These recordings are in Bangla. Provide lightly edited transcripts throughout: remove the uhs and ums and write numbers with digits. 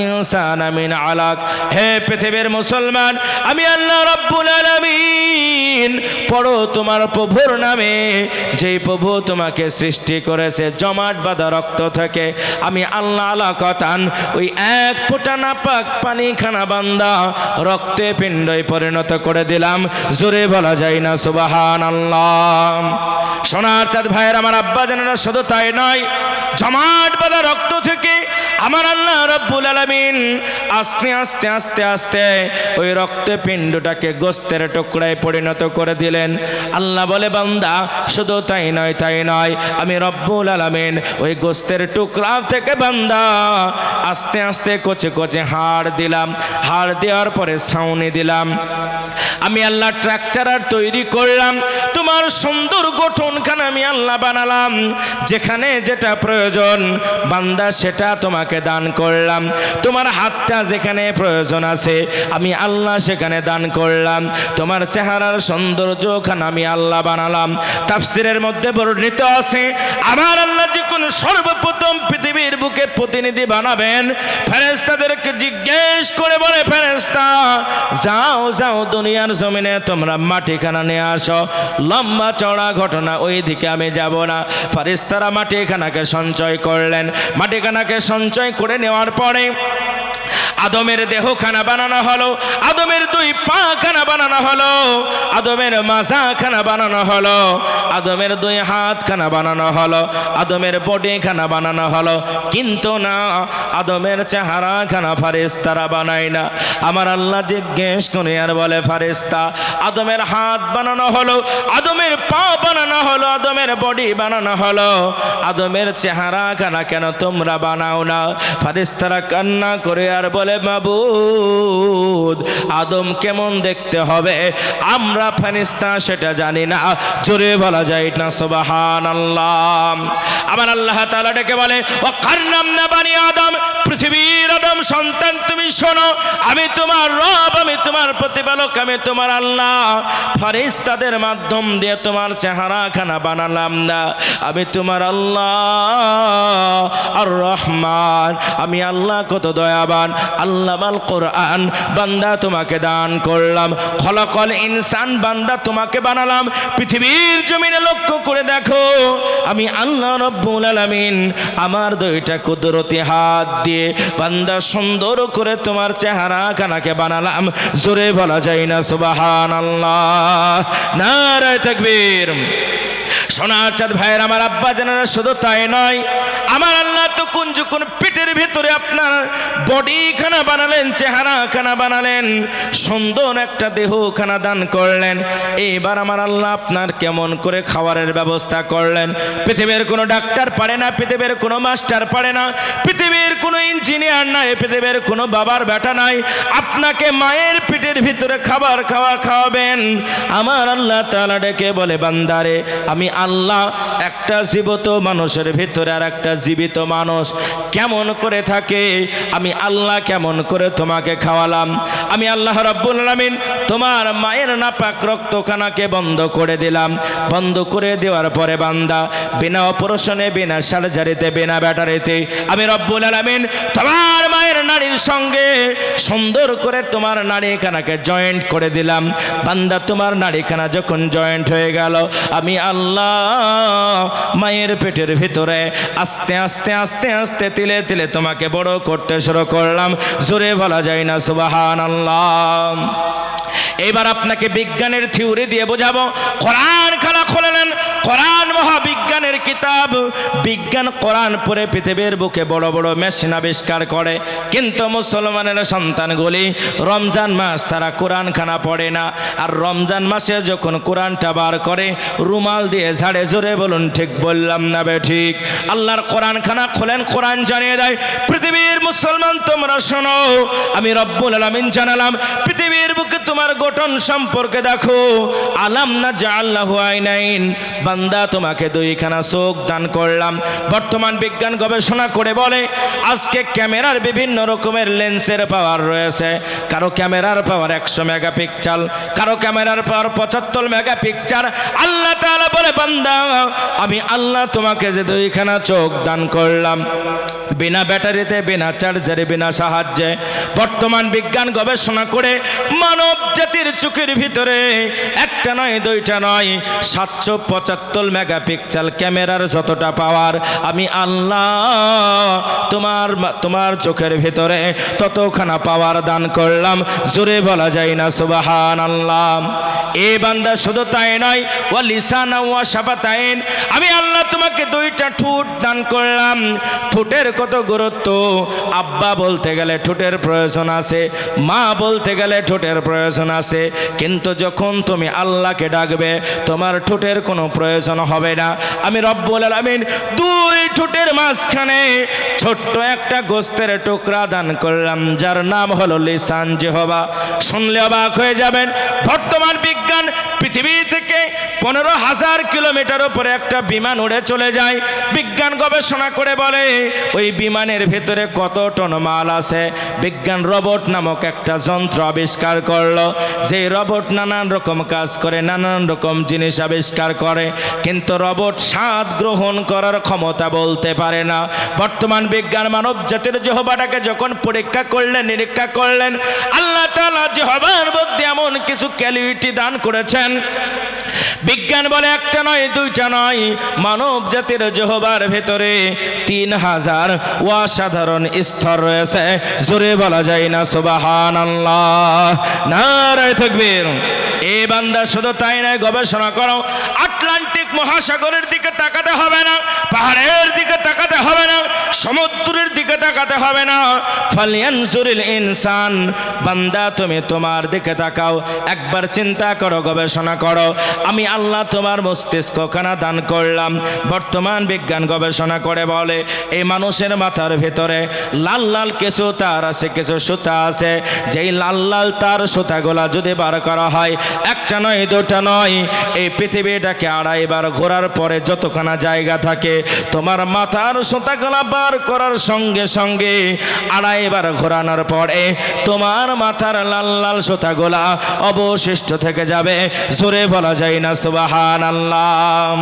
ইনসানা মিন আলাক। হে পৃথিবীর মুসলমান, আমি আল্লাহ রাব্বুল আলামিন পড়ো তোমার প্রভুর নামে, যেই প্রভু তোমাকে সৃষ্টি করেছে জমাট বাঁধা রক্ত থেকে। আমি আল্লাহ আলাকাতান ওই এক ফোঁটা নাপাক পানি খানা বান্দা রক্তে পিণ্ডয় পরিণত করে দিলাম। জোরে বলা যায় না সুবহানাল্লাহ। সোনার চাঁদ ভাইয়ের আমার আব্বা জানেনা, শুধু তাই নয়, জমাট বাঁধা রক্ত থেকে আমার আল্লাহ রাব্বুল আলামিন আস্তে আস্তে আস্তে আস্তে ওই রক্তপিণ্ডটাকে গোস্তের টুকরায় পরিণত করে দিলেন। আল্লাহ বলে, বান্দা শুধু তাই নয়, আমি রব্বুল আলামিন ওই গোস্তের টুকরা থেকে বান্দা আস্তে আস্তে কচে কচে হাড় দিলাম। হাড় দেওয়ার পরে ছাউনি দিলাম। আমি আল্লাহ স্ট্রাকচার তৈরি করলাম। তোমার সুন্দর গঠনখানা আমি আল্লাহ বানালাম। যেখানে যেটা প্রয়োজন বান্দা সেটা তোমাকে দান করলাম। তোমার হাতটা যেখানে প্রয়োজন আছে আমি আল্লাহ সেখানে দান করলাম। তোমার চেহারার সৌন্দর্যখানা আমি আল্লাহ বানালাম। তাফসিরের মধ্যে বর্ণিত আছে, আমার আল্লাহ যে কোন সর্বপ্রথম পৃথিবীর বুকে প্রতিনিধি বানাবেন, ফেরেশতাদেরকে জিজ্ঞেস করে বলে, ফেরেশতা যাও যাও দুনিয়ার জমিনে তোমরা মাটিখানা নিয়ে আসো। লম্বা চড়া ঘটনা, ওই দিকে আমি যাব না। ফেরেশতারা মাটিখানাকে সঞ্চয় করলেন। মাটিখানাকে সঞ্চয় করে নেওয়ার পরে আদমের দেহখানা বানানো হলো, আদমের দুই পা খানা বানানো হলো, আদমের মাজা খানা বানানো হলো, আদমের দুই হাত খানা বানানো হলো, আদমের বডি খানা বানানো হলো। কিন্তু না, আদমের চেহারা খানা ফেরেশতারা বানায় না। আমার আল্লাহ জিজ্ঞেস করে আর বলে, ফেরেশতা আদমের হাত বানানো হলো, আদমের পা বানানো হলো, আদমের বডি বানানো হলো, আদমের চেহারা খানা কেন তোমরা বানাও না? ফেরেশতারা কান্না করে আর বলে, মাবুদ আদম কেমন দেখতে হবে আমরা ফেরেশতা সেটা জানি না। জোরে বলা যায় না সুবহানাল্লাহ। আমার আল্লাহ তাআলা ডেকে বলে, ও কাররামনা বানি আদম, পৃথিবীর আদম সন্তান তুমি শোনো, আমি তোমার রব, আমি তোমার প্রতিপালক, আমি তোমার আল্লাহ। ফেরেশতাদের মাধ্যম দিয়ে তোমার চেহারা খানা বানালাম না। আমি তোমার আল্লাহ আর রহমান, আমি আল্লাহ কত দয়াবান। আল্লামাল কোরআন বান্দা তোমাকে দান করলাম। খলাকাল ইনসান বান্দা তোমাকে বানালাম। পৃথিবীর জমিনে লক্ষ্য করে দেখো, আমি আল্লাহ রাব্বুল আলামিন আমার দুইটা কুদরতি হাত দিয়ে বান্দা সুন্দর করে তোমার চেহারা খানাকে বানালাম। জোরে বলা যায় না সুবহানাল্লাহ। নারায়ে তাকবীর। সোনার চাঁদ ভাইয়ের আমার আব্বা জানেনা, শুধু তাই নয়, আমার আল্লাহ তো কোন যখন পেটের ভেতরে আপনার বডি খানা বানালেন, চেহারা খানা বানালেন, সুন্দর একটা দেহ খানা দান করলেন। এইবার আমার আল্লাহ আপনার কেমন করে খাবারের ব্যবস্থা করলেন। পৃথিবীর কোনো ডাক্তার পারে না, পৃথিবীর কোনো মাস্টার পারে না, পৃথিবীর কোনো ইঞ্জিনিয়ার নাই, পৃথিবীর কোনো বাবার বেটা নাই। আপনাকে মায়ের পেটের ভিতরে খাবার খাওয়াবেন। আমার আল্লাহ তাআলা ডেকে বলে, বান্দারে আমি আল্লাহ একটা জীবিত মানুষের ভিতরে আর একটা জীবিত মানুষ কেমন করে থাকে, আমি আল্লাহ কেমন করে তোমাকে খাওয়ালাম। আমি আল্লাহ রাব্বুল আলামিন তোমার মায়ের নাপাক রক্তখানাকে বন্ধ করে দিলাম। বন্ধ করে দেওয়ার পরে বান্দা বিনা অপারেশনে, বিনা সার্জারিতে, বিনা ব্যাটারিতে আমি রব্বুল আলামিন তোমার মায়ের নাড়ির সঙ্গে সুন্দর করে তোমার নাড়িখানাকে জয়েন্ট করে দিলাম। বান্দা তোমার নাড়িখানা যখন জয়েন্ট হয়ে গেল, আমি আল্লাহ মায়ের পেটের ভিতরে আস্তে আস্তে আস্তে আস্তে তিলে তিলে তোমাকে বড় করতে শুরু করলাম। জোরে বলা যায় না সুবহানাল্লাহ। এবার আপনাকে বিজ্ঞানের থিওরি দিয়ে বোঝাবো। কোরআন খানা খুলে নেন, কোরআন মহাবিজ্ঞানের কিতাব। বিজ্ঞান কোরআন পড়ে পৃথিবীর বুকে বড় বড় মেশিন আবিষ্কার করে, কিন্তু মুসলমানের সন্তানগুলি রমজান মাস ছাড়া কোরআন খানা পড়ে না। আর রমজান মাসে যখন কোরআনটা বার করে রুমাল দিয়ে ঝাড়ে। জোরে বলুন ঠিক বললাম না বে ঠিক? আল্লাহর কোরআন খানা খোলেন, কোরআন জানিয়ে দেয়, পৃথিবীর মুসলমান তোমরা শোনো, আমি রব্বুল আলামিন জানালাম পৃথিবীর বুকে তোমার গঠন সম্পর্কে দেখো, আলাম না জাআল্লাহু আইনাইন, বান্দা তোমাকে দুইখানা চোখ দান করলাম। বর্তমান বিজ্ঞান গবেষণা করে বলে আজকে ক্যামেরার বিভিন্ন রকমের লেন্সের পাওয়ার রয়েছে। কারো ক্যামেরার পাওয়ার 100 মেগাপিক্সেল, কারো ক্যামেরার পাওয়ার 75 মেগাপিক্সেল। আল্লাহ তাআলা বলে বান্দা আমি আল্লাহ তোমাকে যে দুইখানা চোখ দান করলাম, বিনা ব্যাটারিতে, বিনা চার্জারে, বিনা সাহায্যে, বর্তমান বিজ্ঞান গবেষণা করে মানব জাতির চোখের ভিতরে একটা নয় দুইটা নয় 775 মেগাপিক্সেল ক্যামেরার যতটা পাওয়ার আমি আল্লাহ তোমার চোখের ভিতরে ততখানা পাওয়ার দান করলাম। জোরে বলা যায় না সুবহানাল্লাহ। এ বান্দা শুধু তাই নয়, ওয়া লিসানা ওয়া শাফাতাইন, আমি আল্লাহ তোমাকে দুইটা ঠোঁট দান করলাম। ঠোঁটের কত গুরুত্ব, আব্বা বলতে গেলে ঠোঁটের প্রয়োজন আছে, মা বলতে গেলে ঠোঁটের প্রয়োজন আছে, কিন্তু যখন তুমি আল্লাহকে ডাকবে তোমার ঠোঁটের কোনো প্রয়োজন হবে না। আমি রব্বুল আলামিন দুই ঠোঁটের মাঝখানে ছোট্ট একটা গোস্তের টুকরা দান করলাম, যার নাম হলো লিসান জিহবা। শুনলে অবাক হয়ে যাবেন, বর্তমান বিজ্ঞান পৃথিবী থেকে 15,000 কিলোমিটার উপরে একটা বিমান উড়ে চলে যায়। বিজ্ঞান গবেষণা করে বলে ওই বিমানের ভেতরে কত টন মাল আছে। বিজ্ঞান রোবট নামক একটা যন্ত্র আবিষ্কার করলো, যে রোবট নানান রকম কাজ করে, নানান রকম জিনিস আবিষ্কার করে, কিন্তু রোবট স্বাদ গ্রহণ করার ক্ষমতা বলতে পারে না। বর্তমান বিজ্ঞান মানব জাতির জিহ্বাটাকে যখন পরীক্ষা করলেন, নিরীক্ষা করলেন, আল্লাহ তাআলা জিহ্বার মধ্যে এমন কিছু ক্যালিটি দান করেছেন। বিজ্ঞান বলে একটা নয় দুইটা নয়, মানব জাতির জিহ্বার ভেতরে 3000 অসাধারণ স্তর রয়েছে। জোরে বলা যায় না সুবহানাল্লাহ, নারায়ে তাকবীর। এ বান্দা শুধু তাই নয়, গবেষণা করো, আটলান্টিক মহাসাগরের দিকে তাকাতে হবে না, পাহাড়ের দিকে তাকাতে হবে না, সমুদ্রের দিকে তাকাতে হবে না। ফালিয়ানজুরিল ইনসান, বান্দা তুমি তোমার দিকে তাকাও, একবার চিন্তা করো, গবেষণা করো। আমি আল্লাহ তোমার মস্তিষ্কখানা দান করলাম। বর্তমান বিজ্ঞান গবেষণা করে বলে এই মানুষের মাথার ভেতরে লাল লাল কিছু তার আছে, কিছু সুতা আছে, যেই লাল লাল তার সুতাগুলা যদি বার করা হয়, একটা নয় দুটা নয়, এই পৃথিবীটাকে 2.5 বার ঘোরার পরে যতখানা জায়গা থাকে, তোমার মাথার সুতাগুলা বার করার সঙ্গে সঙ্গে 2.5 বার ঘোরানোর পরে তোমার মাথার লাল লাল সুতাগুলা অবশিষ্ট থেকে যাবে। জোরে বলা যায় না সুবহানাল্লাহ।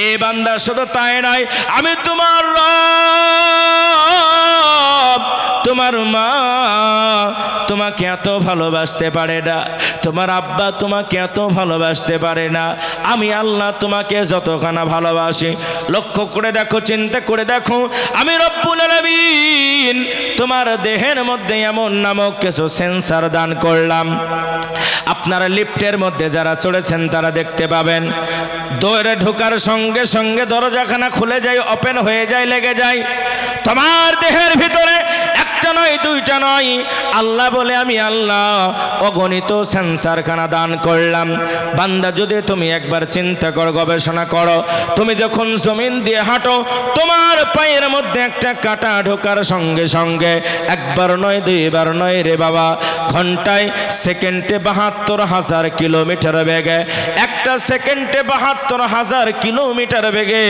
এ বান্দা শুধু তাই নয়, আমি তোমার রব, তোমার মা তোমাকে এত ভালোবাসতে পারে না, তোমার আব্বা তোমাকে এত ভালোবাসতে পারে না, আমি আল্লাহ তোমাকে যতখানা ভালোবাসি। লক্ষ্য করে দেখো, চিন্তা করে দেখো, আমি রব্বুল আলামিন তোমার দেহের মধ্যে এমন নামক কিছু সেন্সার দান করলাম। আপনারা লিফটের মধ্যে যারা চড়েছেন তারা দেখতে পাবেন, দৌড়ে ঢোকার সঙ্গে সঙ্গে দরজাখানা খুলে যায়, ওপেন হয়ে যায়, লেগে যায়। তোমার দেহের ভিতরে একটা নয় দুইটা নয়, আল্লাহ বলে আমি আল্লাহ অগণিত সেন্সারখানা দান করলাম। বান্দা যদি তুমি একবার চিন্তা করো, গবেষণা করো, তুমি যখন জমিন দিয়ে হাঁটো, তোমার পায়ের মধ্যে একটা কাঁটা ঢোকার সঙ্গে সঙ্গে একবার নয় দুইবার নয় রে বাবা, ঘন্টায় সেকেন্ডে 72,000 কিলোমিটার বেগে, একটা সেকেন্ডে 72,000 কিলোমিটার বেগে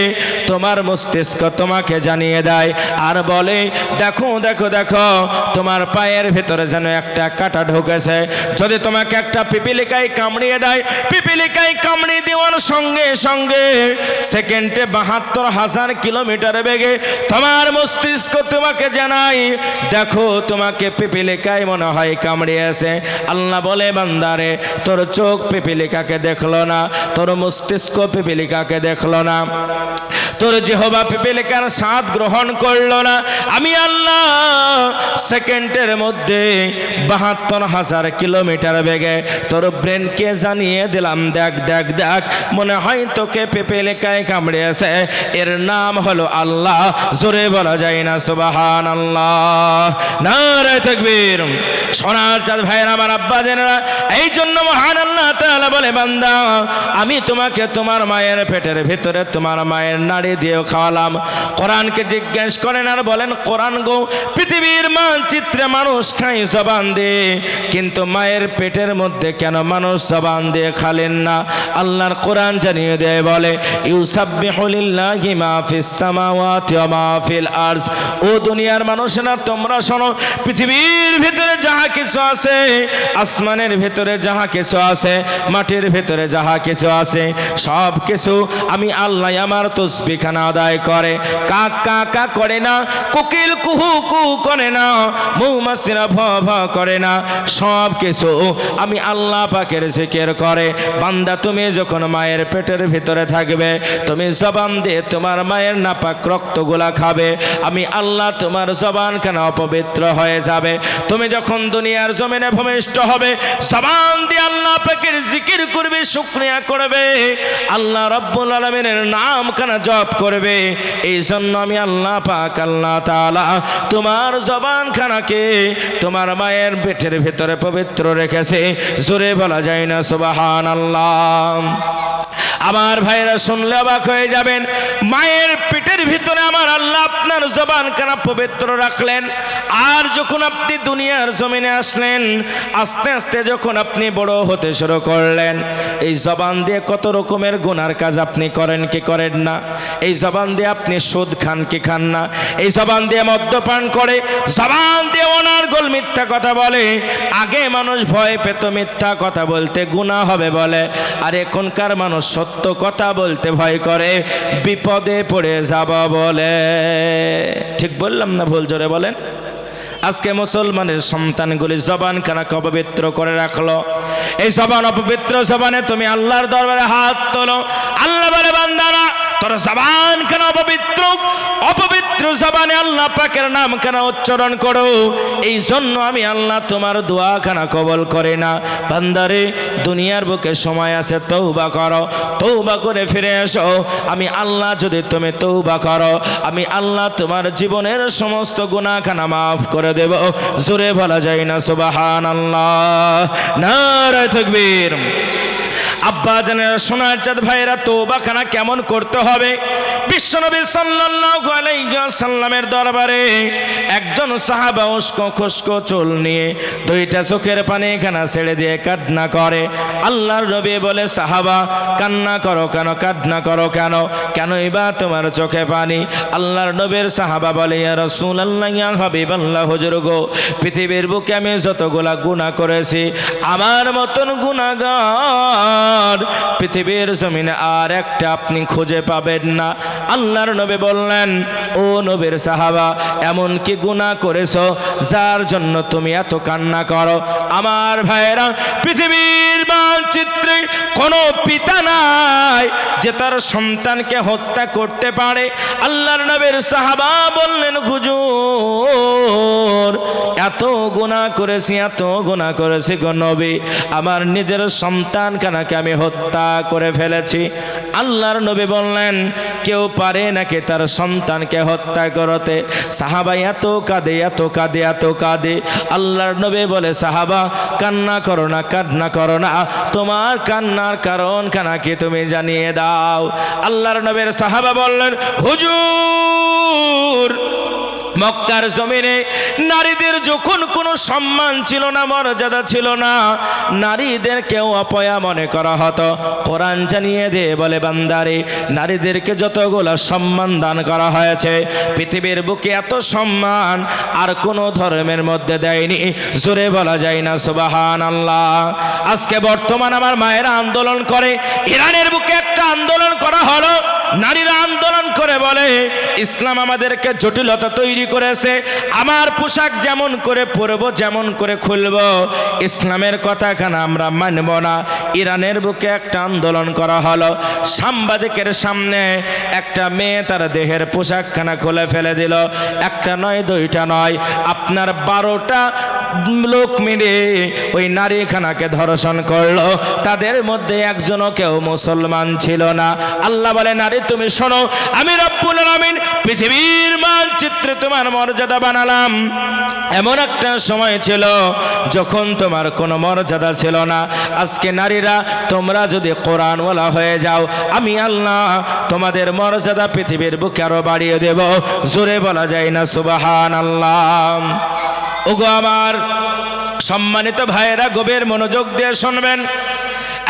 তোমার মস্তিষ্ক তোমাকে জানিয়ে দেয় আর বলে দেখো দেখো দেখো, তোমার পায়ের ভেতরে যেন একটা কাঁটা ঢুকেছে। যদি তোমাকে একটা পিপিলিকায় কামড়িয়ে দেয়, পিপিলিকায় কামড়িয়ে দেওয়ার সঙ্গে সঙ্গে সেকেন্ডে 72,000 কিলোমিটার বেগে তোমার মস্তিষ্ক তোমাকে জানায় দেখো তোমাকে পিপিলিকায় মনে হয় কামড়িয়েছে। আল্লাহ বলে বান্দারে, তোর চোখ পিপিলিকাকে দেখলো না, তোর মস্তিষ্ক পিপিলিকাকে দেখলো না, তোর জিহ্বা পিপিলিকার স্বাদ গ্রহণ করলো না, আমি আল্লাহ সেকেন্ডের মধ্যে 72,000 কিলোমিটার বেগে তোর ব্রেনকে জানিয়ে দিলাম, দেখ দেখ দেখ, মনে হয় তোকে পিপিলিকায় কামড়িয়েছে, এর নাম হলো আল্লাহ। জোরে বলা যায় না সুবহানাল্লাহ, নারায়ে তাকবীর। সোনার চাঁদ ভাইয়েরা, আমার আব্বা জেনেরা, এই জন্য মহান আল্লাহ তাআলা বলে বান্দা আমি তোমাকে তোমার মায়ের পেটের ভিতরে তোমার মায়ের নাড়ি দিয়েও খাওয়ালাম। কোরআনকে জিজ্ঞেস করেন আর বলেন কোরআন গো পৃথিবীর মানচিত্রে মানুষ খায় জবান দিয়ে, কিন্তু মায়ের পেটের মধ্যে কেন মানুষ জবান দিয়ে খালেন না? আল্লাহর কোরআন জানিয়ে দেয় বলে ইউসাব্বিহু লিল্লাহি মা ফিস সামাওয়াতি ওয়া মা ফিল আরজ। ও দুনিয়ার মানুষেরা তোমরা শোনো, পৃথিবীর ভিতরে যাহা কিছু আছে, আসমানের ভিতরে যাহা কিছু আছে, মাটির ভিতরে যাহা কিছু আছে, সব কিছু আমি আল্লাহ আমার তসবিহখানা আদায় করে। কাক কা কা করে না, কোকিল কুহু কুহু করে না, মৌমাছিরা ভ ভ করে না, সব কিছু আমি আল্লাহ পাকের জিকির করে। বান্দা তুমি যখন মায়ের পেটের ভিতরে থাকবে, তুমি জবান দিয়ে তোমার মায়ের নাপাক রক্তগুলা খাবে, আমি আল্লাহ তোমার জবানখানা অপবিত্র হয়ে যাবে। তুমি যখন দুনিয়ার জমিনে ভূমিষ্ঠ হবে, জবান দিয়ে আল্লাহ পাকের জিকির করবে, শুকরিয়া করবে, আল্লাহ রাব্বুল আলামিনের নামখানা জপ করবে। এই জন্য আমি আল্লাহ পাক আল্লাহ তাআলা তোমার জবানখানাকে তোমার মায়ের পেটের ভিতরে পবিত্র রেখেছে। জোরে বলা যায় না সুবহানাল্লাহ। আমার ভাইরা শুনলে অবাক হয়ে যাবেন, মায়ের পেটের ভিতরে আমার আল্লাহ আপনার জবানখানা পবিত্র রাখলেন। আর যখন আপনি দুনিয়ার জমিনে আসলেন, আস্তে আস্তে যখন আপনি বড় হতে শুরু করলেন, এই জবান দিয়ে কত রকমের গুনার কাজ আপনি করেন কি করেন না? এই জবান দিয়ে আপনি সুদ খান কি খান না? এই জবান দিয়ে মদ্যপান করে, জবান দিয়ে অনার্গল মিথ্যা কথা বলে। আগে মানুষ ভয় পেত মিথ্যা কথা বলতে, গুনাহ হবে বলে, আর এখনকার মানুষ সত্য কথা বলতে ভয় করে, বিপদে পড়ে যাব বলে। ঠিক বললাম না ভুল? জোরে বলেন। আজকে মুসলমানের সন্তানগুলি জবানখানা অপবিত্র করে রাখলো। এই জবান অপবিত্র জবানে তুমি আল্লাহর দরবারে হাত তোলো। আল্লাহ বলে বান্দারা তোর জবানখানা অপবিত্র, অপবিত্র জবানে আল্লাহ পাকের নাম কেন উচ্চারণ করো? এই জন্য আমি আল্লাহ তোমার দোয়াখানা কবল করে না। বান্দারে দুনিয়ার বুকে সময় আছে, তওবা করো, তওবা করে ফিরে এসো। আমি আল্লাহ যদি তুমি তওবা করো, আমি আল্লাহ তোমার জীবনের সমস্ত গুনাহখানা মাফ করে দেব। জোরে বলা যায় না সুবহানাল্লাহ। নারে তাকবীর। আব্বা জানেরা, সোনার চাঁদ ভাইরা, তওবাখানা কেমন করতে হবে? বিশ্বনবী সাল্লাল্লাহু আলাইহি ওয়াসাল্লামের দরবারে একজন সাহাবা উস্কো খুস্কো চুল নিয়ে দুইটা চোখের পানি খানা ছেড়ে দিয়ে কান্না করে। আল্লাহর নবী বলে, সাহাবা কান্না করো কেন, কান্না করো কেন, কেনই বা তোমার চোখে পানি? আল্লাহর নবীর সাহাবা বলে, ইয়া রাসূলুল্লাহ, ইয়া হাবিবাল্লাহ, হুজুর গো, পৃথিবীর বুকে আমি যতগুলা গুনাহ করেছি, আমার মতন গুনাহগার পৃথিবীর জমিনে আর একটা আপনি খুঁজে পাবেন না। আল্লাহর নবী বললেন, ও নবীর সাহাবা, এমন কি গুনাহ করেছো যার জন্য তুমি এত কান্না করো? আমার ভাইরা, পৃথিবীর মানচিত্রে কোনো পিতা নাই যে তার সন্তানকে হত্যা করতে পারে। আল্লাহর নবীর সাহাবা বললেন, হুজুর এত গুনাহ করেছি, এত গুনাহ করেছি গো নবী, আমার নিজের সন্তানখানাকে আমি হত্যা করে ফেলেছি। আল্লাহর নবী বললেন, কেউ পারে নাকি তার সন্তানকে হত্যা করতে? সাহাবা এত কাঁদে, এত কাঁদে, এত কাঁদে। আল্লাহর নবী বলে, সাহাবা কান্না করো না, কান্না করো না, তোমার কান্নার কারণ খানা কি তুমি জানিয়ে দাও। আল্লাহর নবীর সাহাবা বললেন, হুজুর মক্কার জমিনে নারীদের যখন কোনো সম্মান ছিল না, মর্যাদা ছিল না, নারীদেরকেও অপয়া মনে করা হতো। কোরআন জানিয়ে দিয়ে বলে, বান্দারে নারীদেরকে যতগুলো সম্মান দান করা হয়েছে, পৃথিবীর বুকে এত সম্মান আর কোনো ধর্মের মধ্যে দেয়নি। জোরে বলা যায় না সুবহানাল্লাহ। আজকে বর্তমান আমার মায়েরা আন্দোলন করে, ইরানের বুকে একটা আন্দোলন করা হলো, নারীরা আন্দোলন করে বলে, ইসলাম আমাদেরকে জটিলতা তৈরি করেছে, আমার পোশাক যেমন করে পরবো, যেমন করে খুলবো, ইসলামের কথা কেন আমরা মানব না। ইরানের বুকে একটা আন্দোলন করা হলো, সাংবাদিকের সামনে একটা মেয়ে তার দেহের পোশাকখানা খুলে ফেলে দিল। একটা নয়, দুইটা নয়, আপনার 12টা লোক মিলে ওই নারীখানাকে ধর্ষণ করলো, তাদের মধ্যে একজনও কেউ মুসলমান ছিল না। আল্লাহ বলে, নারী তুমি শোনো, আমি রব্বুল আলামিন পৃথিবীর মানচিত্রে তোমার মর্যাদা বানালাম। এমন একটা সময় ছিল যখন তোমার কোনো মর্যাদা ছিল না। আজকে নারীরা তোমরা যদি কোরআনওয়ালা হয়ে যাও, আমি আল্লাহ তোমাদের মর্যাদা পৃথিবীর বুকে আরো বাড়িয়ে দেব। জোরে বলা যায় না সুবহানাল্লাহ? ওগো আমার সম্মানিত ভাইয়েরা, গভীর মনোযোগ দিয়ে শুনবেন।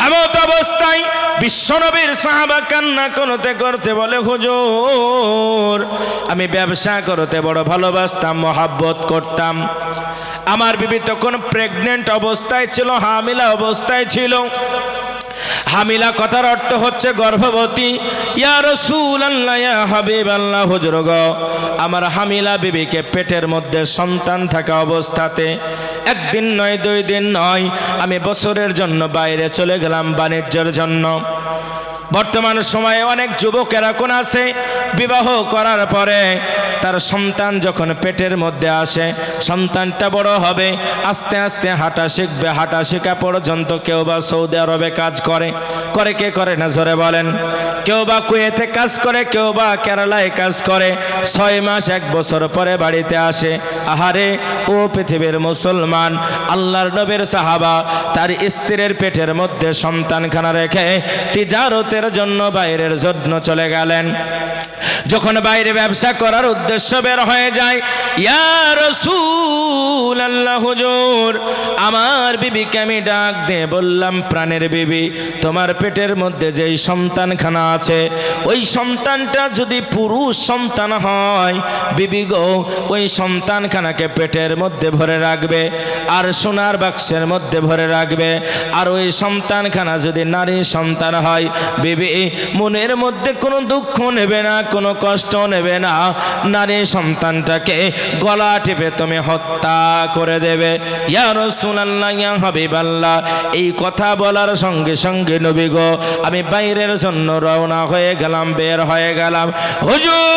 এমত অবস্থায় বিশ্বনবীর সাহাবা কান্না করতে করতে বলে, হুজুর আমি ব্যবসা করতে বড় ভালোবাসতাম, মহাব্বত করতাম। আমার বিবি তখন প্রেগনেন্ট অবস্থায় ছিল, হামিলা অবস্থায় ছিল। হামিলা কথার অর্থ হচ্ছে গর্ভবতী। ইয়া রাসূলুল্লাহ, ইয়া হাবিবাল্লাহ, হুজুর গো আমার হামিলা বিবিকে পেটের মধ্যে সন্তান থাকা অবস্থাতে একদিন নয়, 2 দিন নয়, আমি বছরের জন্য বাইরে চলে গেলাম বাণিজ্যের জন্য। বর্তমান সময়ে অনেক যুবকেরা কোন আছে, বিবাহ করার পরে তার সন্তান যখন পেটের মধ্যে আসে, সন্তানটা বড় হবে, আস্তে আস্তে হাঁটা শিখবে। হাঁটা শেখা পর্যন্ত কেউ বা সৌদি আরবে কাজ করে, কে করে না জোরে বলেন? কেউ বা কুয়েতে কাজ করে, কেউ বা কেরালায় কাজ করে। 6 মাস 1 বছর পরে বাড়িতে আসে। আহারে ও পৃথিবীর মুসলমান, আল্লাহর নবীর সাহাবা তার স্ত্রীর পেটের মধ্যে সন্তানখানা রেখে তিজারতের জন্য বাইরের জন্য চলে গেলেন। যখন বাইরে ব্যবসা করার উদ্দেশ্য বের হয়ে যায়, ইয়া রাসূলুল্লাহ, হুজুর আমার বিবিকে আমি ডাক দিয়ে বললাম, প্রাণের বিবি, তোমার পেটের মধ্যে যেই সন্তানখানা আছে, ওই সন্তানটা যদি পুরুষ সন্তান হয়, বিবি গো ওই সন্তানখানাকে পেটের মধ্যে ভরে রাখবে আর সোনার বাক্সের মধ্যে ভরে রাখবে। আর ওই সন্তানখানা যদি নারী সন্তান হয়, বিবি মনের মধ্যে কোনো দুঃখ নেবে না, কোনো কষ্ট নেবে না, নারী সন্তানটাকে গলা টিপে তুমি হত্যা করে দেবে। ইয়া রাসূলুল্লাহ, ইয়া হাবিবাল্লাহ, এই কথা বলার সঙ্গে সঙ্গে নবী গো আমি বাইরের জন্য রওনা হয়ে গেলাম, বের হয়ে গেলাম। হুজুর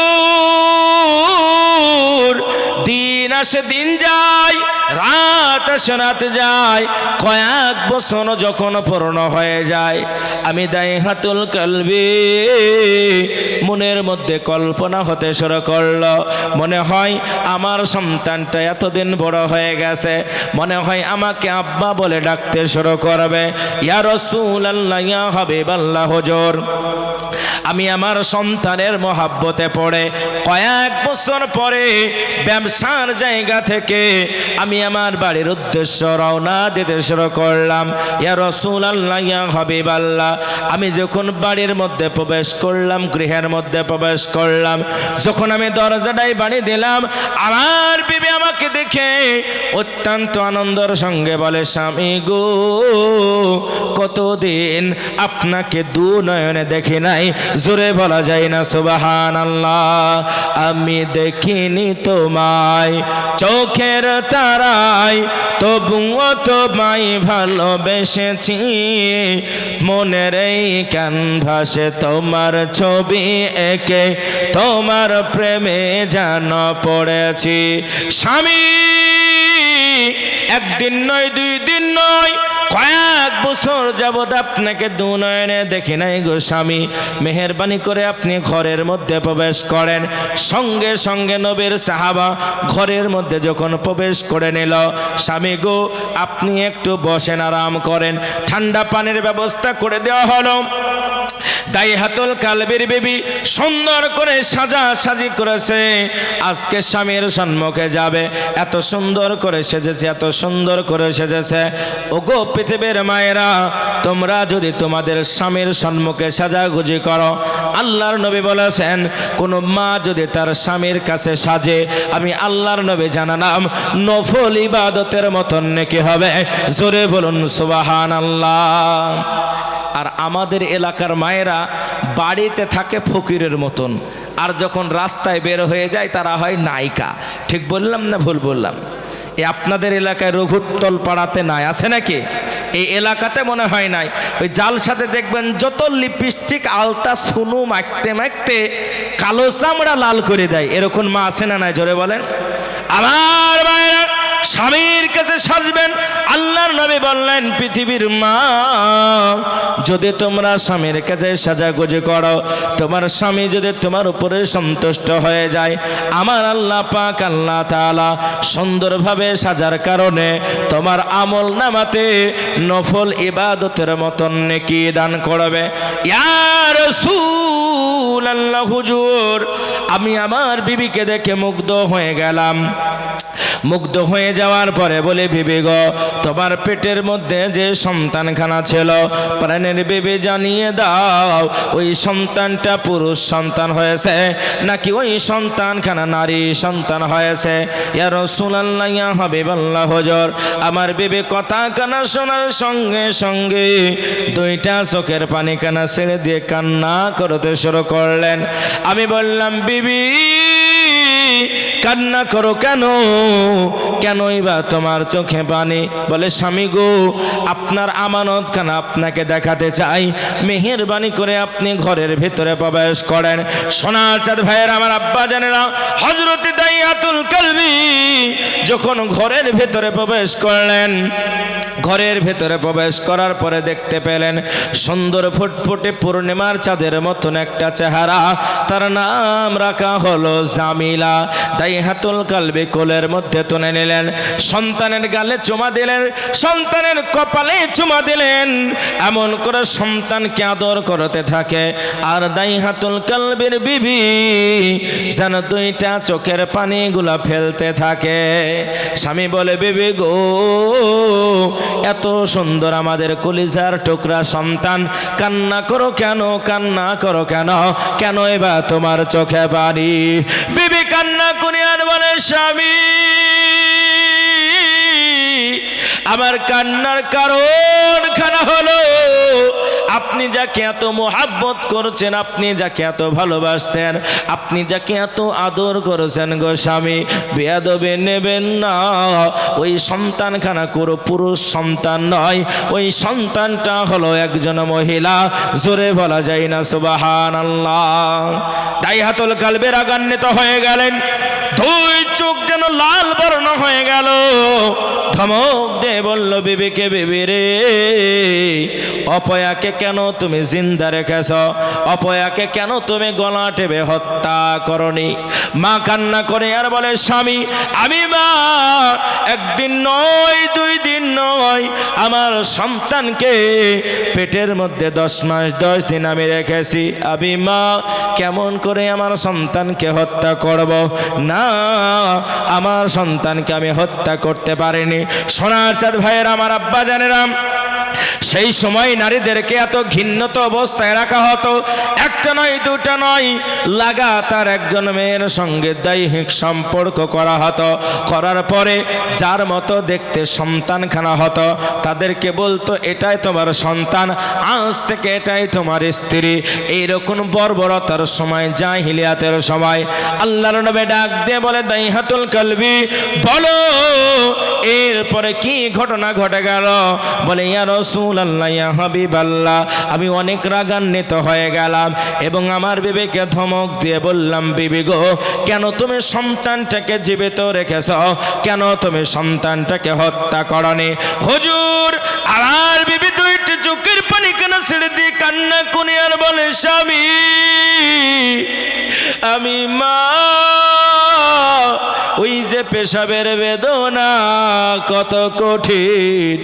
দিন আসে দিন যায়, রাত আসে রাত যায়, কয়েক বছর যখন পূর্ণ হয়ে যায়, আমি দাইহাতুল কলবি মনের মধ্যে কল্পনা হতে শুরু করলো। মনে হয় আমার সন্তানটা এতদিন বড় হয়ে গেছে, মনে হয় আমাকে আব্বা বলে ডাকতে শুরু করবে। ইয়া রাসূলুল্লাহ, ইয়া হাবিবাল্লাহ, হুজুর আমি আমার সন্তানের মহাব্বতে পড়ে কয়েক বছর পরে ব্যবসার জায়গা থেকে আমি আমার বাড়ির উদ্দেশ্য রওনা দিতে শুরু করলাম। ইয়া রাসূলুল্লাহ, ইয়া হাবিবাল্লাহ, আমি যখন বাড়ির মধ্যে প্রবেশ করলাম, গৃহের মধ্যে প্রবেশ করলাম, যখন আমি দরজাটাই বাড়ি দিলাম, আমার বিবি আমাকে দেখে অত্যন্ত আনন্দের সঙ্গে বলে, স্বামী গো কতদিন আপনাকে দু নয়নে দেখি নাই। জোরে বলা যায় না সুবহানাল্লাহ? আমি দেখিনি তোমায় চোখের তারায়, তবুও তোমায় ভালোবেসেছি, মনের এই ক্যানভাসে তোমার ছবি এঁকে তোমার প্রেমে যেন পড়েছি। স্বামী একদিন নয়, 2 দিন নয়, কয়েক বছর যাবৎ আপনাকে দু নয়নে দেখি নাই গো স্বামী। মেহেরবানি করে আপনি ঘরের মধ্যে প্রবেশ করেন। সঙ্গে সঙ্গে নবীর সাহাবা ঘরের মধ্যে যখন প্রবেশ করে নিল, স্বামী গো আপনি একটু বসেন, আরাম করেন। ঠান্ডা পানির ব্যবস্থা করে দেওয়া হলো। দাইহাতুল কালবির বিবি সুন্দর করে সাজি করেছে, আজকে স্বামীর সম্মুখে যাবে, এত সুন্দর করে সেজেছে, এত সুন্দর করে সেজেছে। ওগো পৃথিবীর মায়েরা, তোমরা যদি তোমাদের স্বামীর সম্মুখে সাজাগুজি করো, আল্লাহর নবী বলেছেন কোন মা যদি তার স্বামীর কাছে সাজে, আমি আল্লাহর নবী জানালাম নফল ইবাদতের মতন নেকি হবে। জোরে বলুন সুবহানাল্লাহ। আর আমাদের এলাকার মায়েরা বাড়িতে থাকে ফকিরের মতন, আর যখন রাস্তায় বের হয়ে যায় তারা হয় নায়িকা। ঠিক বললাম না ভুল বললাম? এই আপনাদের এলাকায় রঘুত্তল পাড়াতে নাই, আছে নাকি? এই এলাকাতে মনে হয় নাই। ওই জালসাতে দেখবেন যত লিপস্টিক আলতা সুনু মাখতে মাখতে কালো চামড়া লাল করে দেয়, এরকম মা আছে না নাই? জোরে বলেন। আমার মায়েরা স্বামীর কাছে সাজবেন। আল্লাহর নবী বললেন, পৃথিবীর মা, যদি তোমরা স্বামীর কাছে সাজাগুজি করো, তোমার স্বামী যদি তোমার উপরে সন্তুষ্ট হয়ে যায়, আমার আল্লাহ পাক আল্লাহ তাআলা সুন্দরভাবে সাজার কারণে তোমার আমল নামাতে নফল ইবাদতের মতন নেকি দান করবে। ইয়া রাসূলুল্লাহ, হুজুর, আমি আমার বিবিকে দেখে মুগ্ধ হয়ে গেলাম। মুগ্ধ হয়ে যাওয়ার পরে বলে, বিবি গো, তোমার পেটের মধ্যে যে সন্তানখানা ছিল, প্রাণের বিবি জানিয়ে দাও, ওই সন্তানটা পুরুষ সন্তান হয়েছে নাকি ওই সন্তানখানা নারী সন্তান হয়েছে? ইয়া রাসূলুল্লাহ, ইয়া হাবিবাল্লাহ, হুজুর, আমার বিবি কথা কানা শোনার সঙ্গে সঙ্গে দুইটা চোখের পানি কানা ছেড়ে দিয়ে কান্না করতে শুরু করলেন। আমি বললাম, বিবি কান্না করো কেন? কেনই বা তোমার চোখে পানি? বলে, স্বামী গো, আপনার আমানত খানা আপনাকে দেখাতে চাই, মেহেরবানি করে আপনি ঘরের ভিতরে প্রবেশ করেন। সোনার চাঁদ ভাইয়ের আমার আব্বা জানেরা, হযরত দাইয়াতুল কালবি যখন ঘরের ভিতরে প্রবেশ করলেন, ঘরের ভেতরে প্রবেশ করার পরে দেখতে পেলেন সুন্দর ফুটফুটে পূর্ণিমার চাঁদের মতন একটা চেহারা। তার নাম রাখা হলো জামিলা। দাইহাতুল কালবি কোলের মধ্যে তুলে নিলেন, সন্তানের গালে চুমা দিলেন, সন্তানের কপালে চুমা দিলেন, এমন করে সন্তানকে আদর করতে থাকে। আর দাইহাতুল কালবির বিবি যেন দুইটা চোখের পানিগুলা ফেলতে থাকে। স্বামী বলে, বিবি গো, এত সুন্দর আমাদের কলিজার টুকরা সন্তান, কান্না করো কেন? কান্না করো কেন? কেন এবার তোমার চোখে পানি? বিবি কান্না করে আর বলে, স্বামী, আমার কান্নার কারণ খানা হলো আপনি যাকে এত মোহাব্বত করছেন, আপনি যাকে এত ভালোবাসছেন, আপনি যাকে এত আদর করেছেন গো স্বামী, বেয়াদবে নেবেন না। ওই সন্তানখানা কোনো পুরুষ সন্তান নয়, ওই সন্তানটা হলো একজন মহিলা। জোরে বলা যায় না সুবহানাল্লাহ। দাইহাতুল কালবি রাগান্বিত হয়ে গেলেন, দুই চোখ যেন লাল বর্ণ হয়ে গেল। ধমক দিয়ে বলল বিবিকে, বিবি রে, অপয়াকে কেন তুমি জিন্দা রেখেছ? অপয়াকে কেন তুমি গলা টেপে হত্যা করনি? মা কান্না করে আর বলে, স্বামী, আমি মা একদিন নয়, 2 দিন নয়, আমার সন্তানকে পেটের মধ্যে 10 মাস 10 দিন আমি রেখেছি। আমি মা কেমন করে আমার সন্তানকে হত্যা করব? না, আমার সন্তানকে আমি হত্যা করতে পারিনি। সোনার চাঁদ ভাইয়ের আমার আব্বা জানেরা, সেই সময় নারীদেরকে এত ঘৃণ্যত অবস্থায় রাখা হতো। একটা নয়, দুটা নয়, লাগাতার একজন মেয়ের সঙ্গে দৈহিক সম্পর্ক করা হতো। করার পরে যার মতো দেখতে সন্তানখানা হতো, তাদেরকে বলতো, এটাই তোমার সন্তান, আজ থেকে এটাই তোমার স্ত্রী। এইরকম বর্বরতার সময়, জাহিলিয়াতের সময়, আল্লাহর নবী ডাক দিয়ে বলে, দাইহাতুল কালবি, বলো এরপরে কি ঘটনা ঘটে গেল? বলে, ইয়া রাসূলুল্লাহ, ইয়া হাবিবাল্লাহ, আমি অনেক রাগান্বিত হয়ে গেলাম এবং আমার বিবিকে ধমক দিয়ে বললাম, বিবি গো, কেন তুমি সন্তানটাকে জীবিত রেখেছ? কেন তুমি সন্তানটাকে হত্যা করনি? হুজুর, আমার বিবি দুইটি চোখের পানি কেন ছেড়ে দিয়ে কান্না করে আর বলে, স্বামী, আমি মা, ওই যে পেশাবের বেদনা কত কঠিন,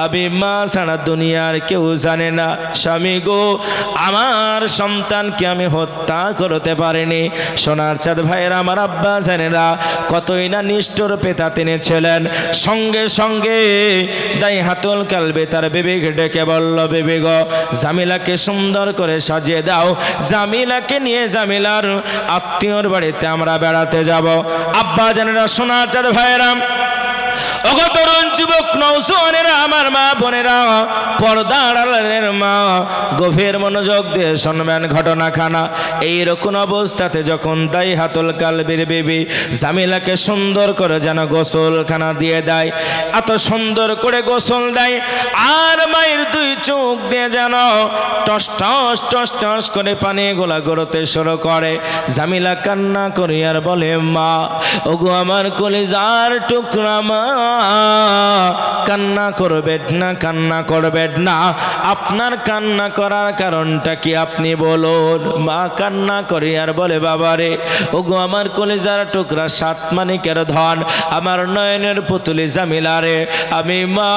আমি মা ছাড়া দুনিয়ার কেউ জানে না। স্বামী গো, আমার সন্তানকে আমি হত্যা করতে পারিনি। সোনার চাঁদ ভাইয়ের আমার আব্বা জানেরা, কতই না নিষ্ঠুর পিতা তিনি ছিলেন। সঙ্গে সঙ্গে দাইহাতুল কালবি তার বিবিকে ডেকে বলল, বিবি গো, জামিলাকে সুন্দর করে সাজিয়ে দাও, জামিলাকে নিয়ে জামিলার আত্মীয়র বাড়িতে আমরা বেড়াতে যাব। আব্বা জানেরা, সোনার চাঁদ ভাইয়েরা, তরুণ যুবক নওজোয়ানেরা, আমার মা বোনেরা, পর্দার আড়ালের মা, গভীর মনোযোগ দিয়ে শুনবেন ঘটনাখানা। এইরকম অবস্থাতে যখন দাইহাতুল কালবির বিবি জামিলাকে সুন্দর করে যেন গোসলখানা দিয়ে দেয়, এত সুন্দর করে গোসল দেয়, আর মায়ের দুই চোখ দিয়ে যেন টস টস টস টস করে পানি গোলা গড়তে শুরু করে। জামিলা কান্না করি আর বলে, মা, ওগো আমার কলিজার টুকরা মা, কান্না করবেন না, কান্না করবেন না। আপনার কান্না করার কারণটা কি আপনি বলুন। মা কান্না করি আর বলে, বাবারে, ওগো আমার কলিজার টুকরা, সাত মানিকের ধন, আমার নয়নের পুতুলি জামিলা রে, আমি মা,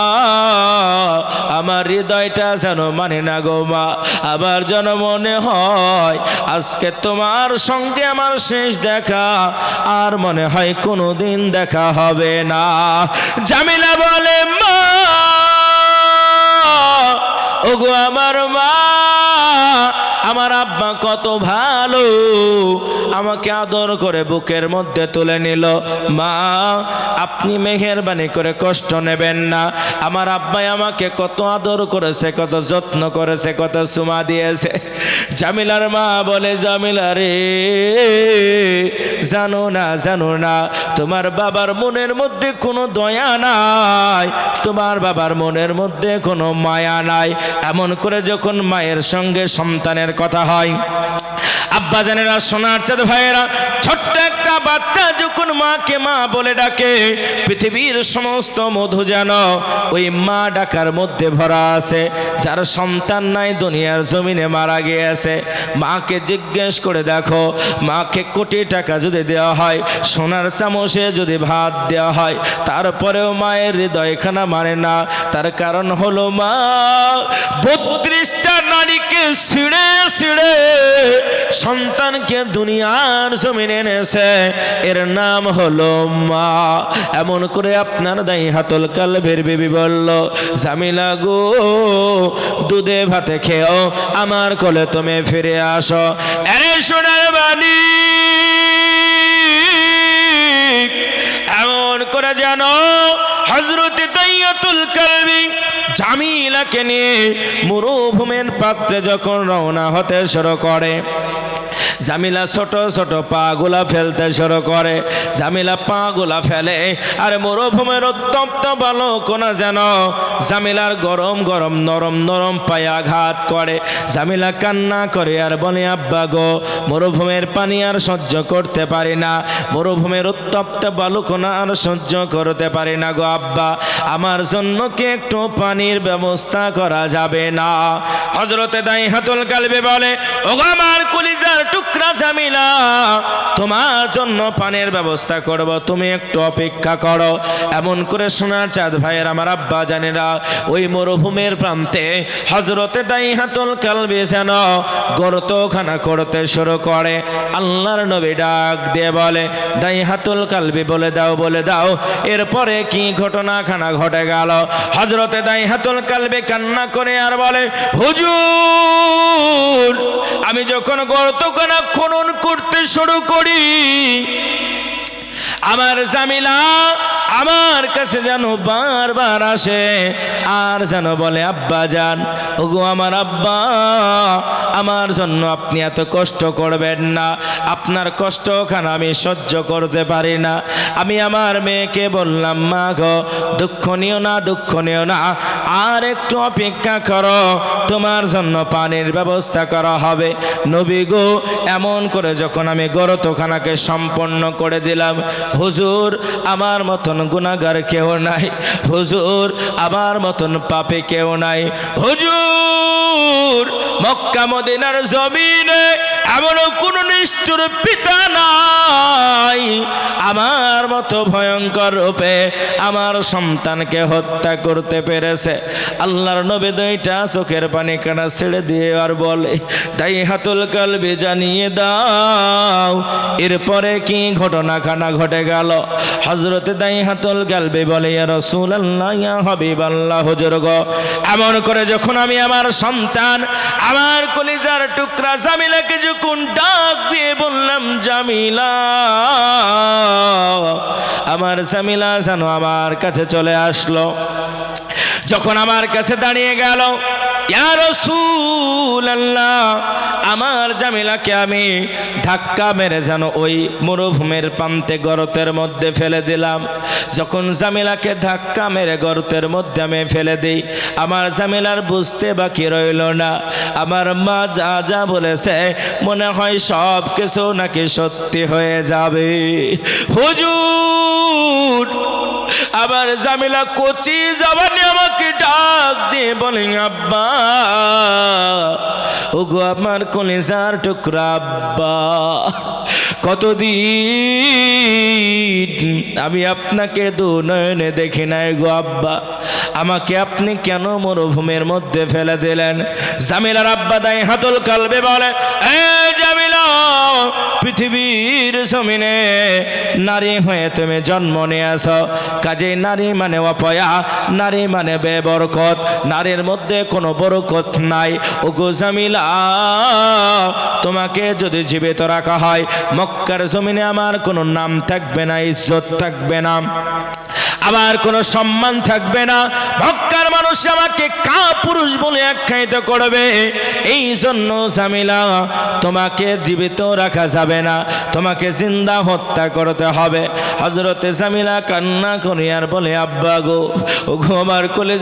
আমার হৃদয়টা যেন মানে না গো মা। আমার যেন মনে হয় আজকে তোমার সঙ্গে আমার শেষ দেখা, আর মনে হয় কোনোদিন দেখা হবে না। জামিলা বলে, মা, ওগো আমার মা, আমার আব্বা কত ভালো, আমাকে আদর করে বুকের মধ্যে তুলে নিল। মা, আপনি মেহেরবানি করে কষ্ট নেবেন না। আমার আব্বাই আমাকে কত আদর করেছে, কত যত্ন করেছে, কত চুমা দিয়েছে। জামিলার মা বলে, জামিলা রে, জানো না, জানো না, তোমার বাবার মনের মধ্যে কোনো দয়া নাই, তোমার বাবার মনের মধ্যে কোনো মায়া নাই। এমন করে যখন মায়ের সঙ্গে সন্তানের কথা হয়, আব্বা জানেরা, সোনার চাঁদ ভাইয়েরা, ছোট্ট একটা বাচ্চা যখন মাকে মা বলে ডাকে, পৃথিবীর সমস্ত মধু যেন ওই মা ডাকার মধ্যে ভরা আছে। যার সন্তান নাই দুনিয়ার জমিনে মারা গিয়েছে, মাকে জিজ্ঞেস করে দেখো, মাকে কোটি টাকা যদি দেওয়া হয়, সোনার চামচে যদি ভাত দেওয়া হয়, তারপরেও মায়ের হৃদয়খানা মানে না। তার কারণ হলো মা 32টা নারীকে ছিঁড়ে ছিঁড়ে সন্তানকে দুনিয়ার জমিনে এনেছে, এর নাম হলো মা। এমন করে আপনার দাই হাতুল কালবের বিবি বলল, জামিলা গো, দুধে ভাতে খেও, আমার কোলে তুমি ফিরে আসো। আরে সোনার বাণী, এমন করে জানো হযরত দাইয়াতুল কালবি জামিলাকে নিয়ে মরুভূমির পাত্রে যখন রওনা হতে শুরু করে, জামিলা ছোট ছোট পা গুলা ফেলতে শুরু করে। জামিলা পা গুলা ফেলে আর মরুভূমির উত্তপ্ত বালুকণা যেন জামিলার গরম গরম নরম নরম পায়ে আঘাত করে। জামিলা কান্না করে আর বলে, আব্বা গো, মরুভূমির পানি আর সহ্য করতে পারি না, মরুভূমির উত্তপ্ত বালুকণা আর সহ্য করতে পারি না গো আব্বা, আমার জন্য কি একটু পানির ব্যবস্থা করা যাবে না? হযরতে দাইহাতুল কালবি বলে, ওগো আমার কলিজার টুকরা জামিলা, তোমার জন্য পানির ব্যবস্থা করব, তুমি একটু অপেক্ষা করো। এমন করে সোনার চাঁদ ভাইয়ের আমার আব্বা জানেরা, ওই মরুভূমির প্রান্তে হযরতে দাইহাতুল কালবি যেন গর্তখানা করতে শুরু করে। আল্লাহর নবী ডাক দিয়ে বলে, দাইহাতুল কালবি বলে দাও, বলে দাও, এরপরে কি ঘটনাখানা ঘটে গেল? হযরতে দাইহাতুল কালবি কান্না করে আর বলে, হুজুর, আমি যখন গর্তখানা খনন করতে শুরু করি, আমার জামিলা আমার কাছে যেন বারবার আসে আর যেন বলে, আব্বা জান, ওগো আমার আব্বা, আমার জন্য আপনি এত কষ্ট করবেন না, আপনার কষ্টখানা আমি সহ্য করতে পারি না। আমি আমার মেয়েকে বললাম, মা গো, দুঃখ নিও না, দুঃখ নিও না, আর একটু অপেক্ষা করো, তোমার জন্য পানির ব্যবস্থা করা হবে। নবী গো, এমন করে যখন আমি গর্তখানাকে সম্পন্ন করে দিলাম, হুজুর, আমার মতন গুনাহগার কেউ নাই, হুজুর, আমার মতন পাপী কেউ নাই, হুজুর, মক্কা মদিনার জমিনে এমন কোন নিষ্ঠুর পিতা নাই, আমার মতো ভয়ঙ্কর রূপে আমার সন্তানকে হত্যা করতে পেরেছে। আল্লাহর নবী দুইটা চোখের পানি কানা ছেড়ে দিয়ে আর বলে, দাইহাতুল কালবি, জানিয়ে দাও এরপরে কি ঘটনাখানা ঘটে গেল? হযরতে দাইহাতুল কালবি বলে, ইয়া রাসূলুল্লাহ, ইয়া হাবিবাল্লাহ, হুজুর গো, এমন করে যখন আমি আমার সন্তান, আমার কলিজার টুকরা জামিলাকে যখন ডাক দিয়ে বললাম, জামিলা, আমার জামিলা যেন আমার কাছে চলে আসলো। যখন আমার কাছে দাঁড়িয়ে গেল, ইয়া রাসূলুল্লাহ, আমার জামিলাকে আমি ধাক্কা মেরে যেন ওই মরুভূমির প্রান্তে গর্তের মধ্যে ফেলে দিলাম। যখন জামিলাকে ধাক্কা মেরে গর্তের মধ্যে আমি ফেলে দিই, আমার জামিলার বুঝতে বাকি রইল না, আমার মা যা যা বলেছে মনে হয় সব কিছু নাকি সত্যি হয়ে যাবে। হুজুর, আবার জামিলা কচি জবানে আমাকে ডাক দিয়ে বলেন আব্বা, ওগো আমার কলিজার টুকরা আব্বা, কতদিন আমি আপনাকে দু নয়নে দেখি নাই গো আব্বা, আমাকে আপনি কেন মরুভূমির মধ্যে ফেলে দিলেন? জামিলার আব্বা দাই হাতুল কালবে বলে, এ জামিলা, পৃথিবীর জমিনে নারী হয়ে তুমি জন্ম নিয়েছ, কাজে নারী মানে অপয়া, নারী মানে বেবরকত, নারীর মধ্যে কোনো বরকত নাই। ওগো জামিলা, তোমাকে যদি জীবিত রাখা হয় মক্কার জমিনে আমার কোনো নাম থাকবে না, ইজ্জত থাকবে না, আমার কোনো সম্মান থাকবে না, মক্কার মানুষ আমাকে কাপুরুষ বলে আখ্যায়িত করবে। এই জন্য জামিলা, তোমাকে জীবিত রাখা যাবে না, তোমাকে জিন্দা হত্যা করতে হবে। হযরতে জামিলা কান্না করিয়ার বলে, আব্বা গো, ওগো আমার কোলে